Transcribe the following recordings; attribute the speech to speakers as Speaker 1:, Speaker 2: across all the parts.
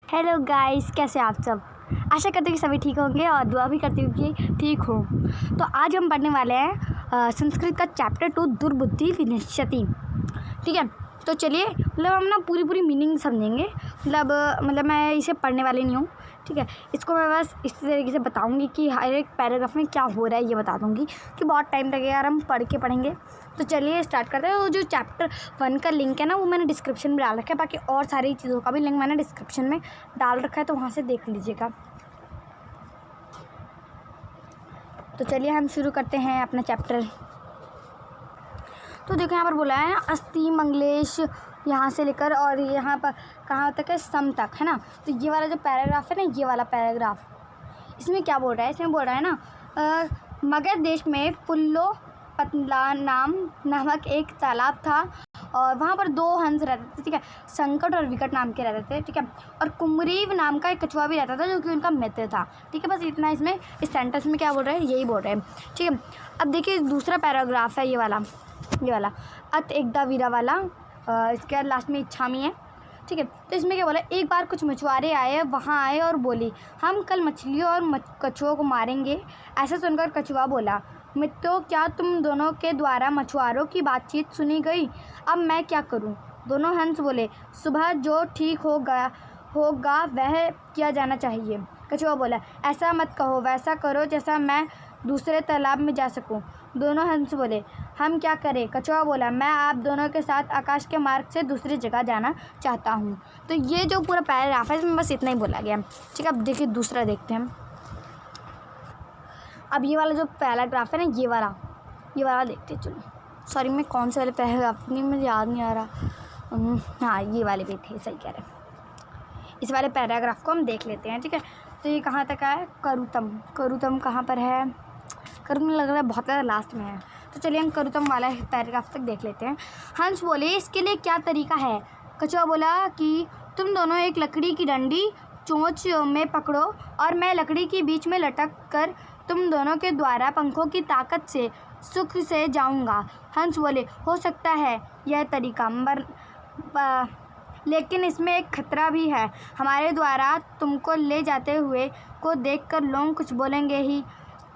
Speaker 1: Hello guys, कैसे आप सब। आशा करते हैं कि सभी ठीक होंगे और दुआ भी करती हूँ कि ठीक हो। तो आज हम पढ़ने वाले हैं संस्कृत का चैप्टर 2 दुर्बुद्धि विनश्यति। ठीक है, तो चलिए हम ना पूरी मीनिंग समझेंगे। मतलब मैं इसे पढ़ने वाली नहीं हूँ। ठीक है, इसको मैं बस इस तरीके से बताऊँगी कि हर एक पैराग्राफ में क्या हो रहा है, ये बता दूँगी कि बहुत टाइम लगेगा यार, हम पढ़ेंगे। तो चलिए स्टार्ट करते हैं। वो जो चैप्टर 1 का लिंक है ना, वो मैंने डिस्क्रिप्शन में डाल रखा है। बाकी और सारी चीज़ों का भी लिंक मैंने डिस्क्रिप्शन में डाल रखा है, तो वहाँ से देख लीजिएगा। तो चलिए हम शुरू करते हैं अपना चैप्टर। तो देखो यहाँ पर बोला है ना, अस्थि मंगलेश यहाँ से लेकर और यहाँ पर कहाँ तक है, सम तक, है ना। तो ये वाला जो पैराग्राफ है ना, ये वाला पैराग्राफ, इसमें क्या बोल रहा है, इसमें बोल रहा है ना मगध देश में पुल्लो पतला नामक एक तालाब था और वहाँ पर 2 हंस रहते थे। ठीक है, संकट और विकट नाम के रहते थे। ठीक है, और कुमरीव नाम का एक कछुआ भी रहता था जो कि उनका मित्र था। ठीक है, बस इतना इसमें इस सेंटेंस में क्या बोल रहे हैं, यही बोल रहे हैं। ठीक है, अब देखिए दूसरा पैराग्राफ है ये वाला अत एकदा वीरा वाला। इसके बाद लास्ट में इच्छामी है। ठीक है, तो इसमें क्या बोला, एक बार कुछ मछुआरे वहाँ आए और बोली, हम कल मछलियों और कछुओं को मारेंगे। ऐसा सुनकर कछुआ बोला, मित्रों, क्या तुम दोनों के द्वारा मछुआरों की बातचीत सुनी गई? अब मैं क्या करूं? दोनों हंस बोले, सुबह जो ठीक होगा वह किया जाना चाहिए। कछुआ बोला, ऐसा मत कहो, वैसा करो जैसा मैं दूसरे तालाब में जा सकूं। दोनों हंस बोले, हम क्या करें? कछुआ बोला, मैं आप दोनों के साथ आकाश के मार्ग से दूसरी जगह जाना चाहता हूँ। तो ये जो पूरा पैराग्राफ है, इसमें बस इतना ही बोला गया। ठीक है, अब देखिए दूसरा देखते हैं। अब ये वाला जो पैराग्राफ है ना, ये वाला देखते हैं। चलो, सॉरी, मैं कौन से वाले पैराग्राफ नहीं, मुझे याद नहीं आ रहा। हाँ, ये वाले भी थे, सही कह रहे हैं। इस वाले पैराग्राफ को हम देख लेते हैं। ठीक है, तो ये कहाँ तक है, करुतम कहाँ पर है? करुतम लग रहा है बहुत ज़्यादा लास्ट में है। तो चलिए हम करुतम वाला पैराग्राफ तक देख लेते हैं। हंस बोले, इसके लिए क्या तरीका है? कछुआ बोला कि तुम दोनों एक लकड़ी की डंडी चोंच में पकड़ो और मैं लकड़ी के बीच में लटक कर तुम दोनों के द्वारा पंखों की ताकत से सुख से जाऊंगा। हंस बोले, हो सकता है यह तरीका, लेकिन इसमें एक खतरा भी है। हमारे द्वारा तुमको ले जाते हुए को देखकर लोग कुछ बोलेंगे ही।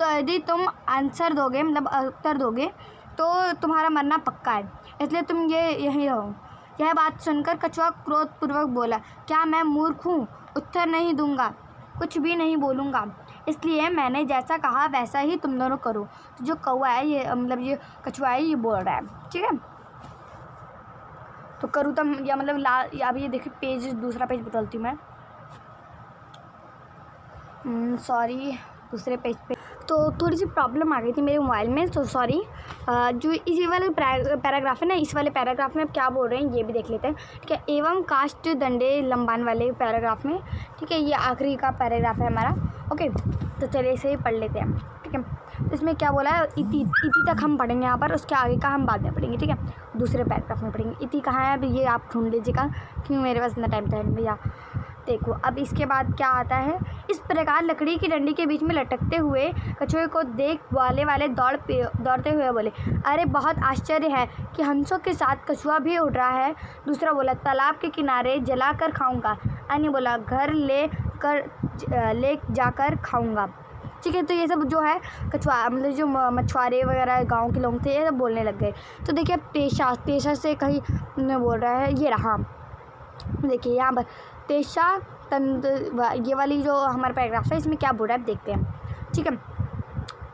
Speaker 1: तो यदि तुम आंसर दोगे, मतलब उत्तर दोगे, तो तुम्हारा मरना पक्का है, इसलिए तुम यहीं रहो। यह बात सुनकर कछुआ क्रोधपूर्वक बोला, क्या मैं मूर्ख हूँ? उत्तर नहीं दूंगा, कुछ भी नहीं बोलूँगा। इसलिए मैंने जैसा कहा वैसा ही तुम दोनों करो। तो जो कौवा है, ये मतलब ये कछुआ है, ये बोल रहा है। ठीक है, तो करुतम या मतलब अब ये देखिए दूसरा पेज बदलती हूँ मैं, सॉरी, दूसरे पेज पे तो थोड़ी सी प्रॉब्लम आ गई थी मेरे मोबाइल में, तो सॉरी। जो इसी वाले पैराग्राफ है ना, इस वाले पैराग्राफ में क्या बोल रहे हैं ये भी देख लेते हैं। ठीक है, एवं काष्ठ दंडे लंबान वाले पैराग्राफ में। ठीक है, ये आखिरी का पैराग्राफ है हमारा। ओके, तो चलिए इसे ही पढ़ लेते हैं। ठीक है, तो इसमें क्या बोला है, इति तक हम पढ़ेंगे यहाँ पर, उसके आगे का हम बाद में पढ़ेंगे। ठीक है, दूसरे पैराग्राफ में पढ़ेंगे। इति कहाँ है, अभी ये आप ढूंढ लीजिएगा क्योंकि मेरे पास इतना टाइम था भैया। देखो अब इसके बाद क्या आता है, इस प्रकार लकड़ी की डंडी के बीच में लटकते हुए कछुए को देख वाले दौड़ते हुए बोले, अरे बहुत आश्चर्य है कि हंसों के साथ कछुआ भी उड़ रहा है। दूसरा बोला, तालाब के किनारे जला कर खाऊंगा। अन्य बोला, घर ले जाकर खाऊंगा। ठीक है, तो ये सब जो है कछुआ मतलब जो मछुआरे वगैरह गाँव के लोग थे, ये सब बोलने लग गए। तो देखिए पेशा से कहीं बोल रहा है, ये रहा, देखिए यहाँ पर तेषा ये वाली जो हमारा पैराग्राफ है, इसमें क्या बोल रहा है देखते हैं। ठीक है,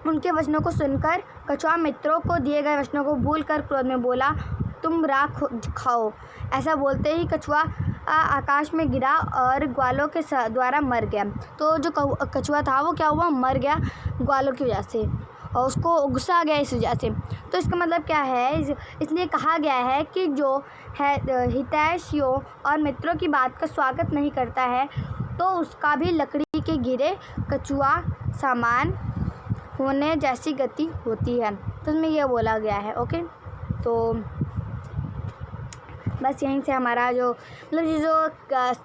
Speaker 1: उनके वचनों को सुनकर कछुआ मित्रों को दिए गए वचनों को भूलकर क्रोध में बोला, तुम राख खाओ। ऐसा बोलते ही कछुआ आकाश में गिरा और ग्वालों के द्वारा मर गया। तो जो कछुआ था वो क्या हुआ, मर गया ग्वालों की वजह से, और उसको गुस्सा आ गया इस वजह से। तो इसका मतलब क्या है, इसलिए कहा गया है कि जो है हितैषियों और मित्रों की बात का स्वागत नहीं करता है, तो उसका भी लकड़ी के गिरे कछुआ समान होने जैसी गति होती है। तो इसमें यह बोला गया है। ओके, तो बस यहीं से हमारा जो मतलब ये जो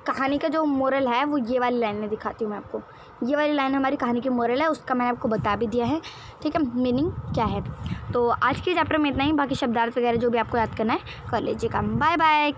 Speaker 1: कहानी का जो मोरल है, वो ये वाली लाइन में दिखाती हूँ मैं आपको। ये वाली लाइन हमारी कहानी की मोरल है, उसका मैंने आपको बता भी दिया है। ठीक है, मीनिंग क्या है। तो आज के चैप्टर में इतना ही, बाकी शब्दार्थ वगैरह जो भी आपको याद करना है कर लीजिएगा। Bye bye.